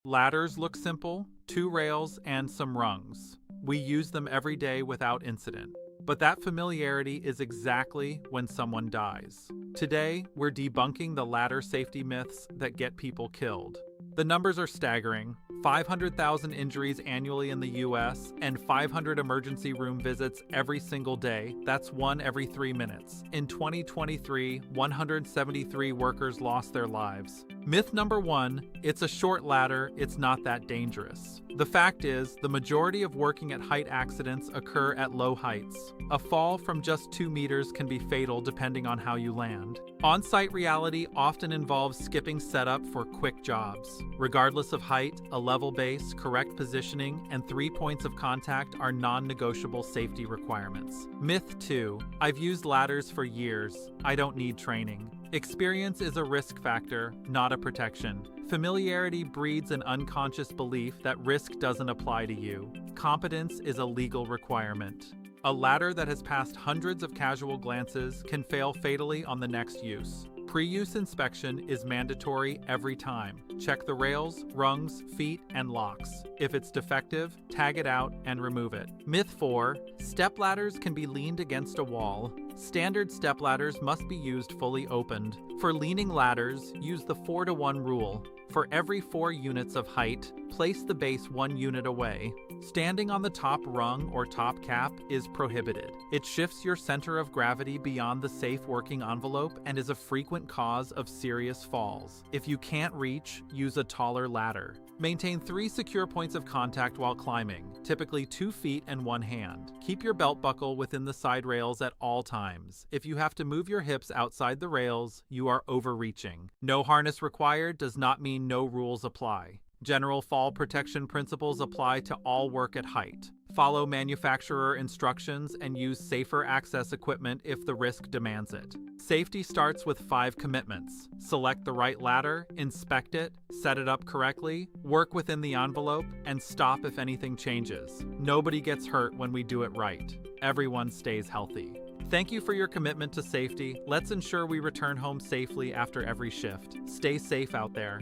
Ladders look simple, 2 rails and some rungs. We use them every day without incident. But that familiarity is exactly when someone dies. Today, we're debunking the ladder safety myths that get people killed. The numbers are staggering. 500,000 injuries annually in the US and 500 emergency room visits every single day. That's 1 every 3 minutes. In 2023, 173 workers lost their lives. Myth number 1, it's a short ladder, it's not that dangerous. The fact is, the majority of working at height accidents occur at low heights. A fall from just 2 meters can be fatal depending on how you land. On-site reality often involves skipping setup for quick jobs. Regardless of height, a level base, correct positioning, and 3 points of contact are non-negotiable safety requirements. Myth 2, I've used ladders for years. I don't need training. Experience is a risk factor, not a protection. Familiarity breeds an unconscious belief that risk doesn't apply to you. Competence is a legal requirement. A ladder that has passed hundreds of casual glances can fail fatally on the next use. Pre-use inspection is mandatory every time. Check the rails, rungs, feet, and locks. If it's defective, tag it out and remove it. Myth 4, step ladders can be leaned against a wall. Standard step ladders must be used fully opened. For leaning ladders, use the 4-to-1 rule. For every 4 units of height, place the base 1 unit away. Standing on the top rung or top cap is prohibited. It shifts your center of gravity beyond the safe working envelope and is a frequent cause of serious falls. If you can't reach, use a taller ladder. Maintain 3 secure points of contact while climbing, typically 2 feet and 1 hand. Keep your belt buckle within the side rails at all times. If you have to move your hips outside the rails, you are overreaching. No harness required does not mean no rules apply. General fall protection principles apply to all work at height. Follow manufacturer instructions and use safer access equipment if the risk demands it. Safety starts with 5 commitments. Select the right ladder, inspect it, set it up correctly, work within the envelope, and stop if anything changes. Nobody gets hurt when we do it right. Everyone stays healthy. Thank you for your commitment to safety. Let's ensure we return home safely after every shift. Stay safe out there.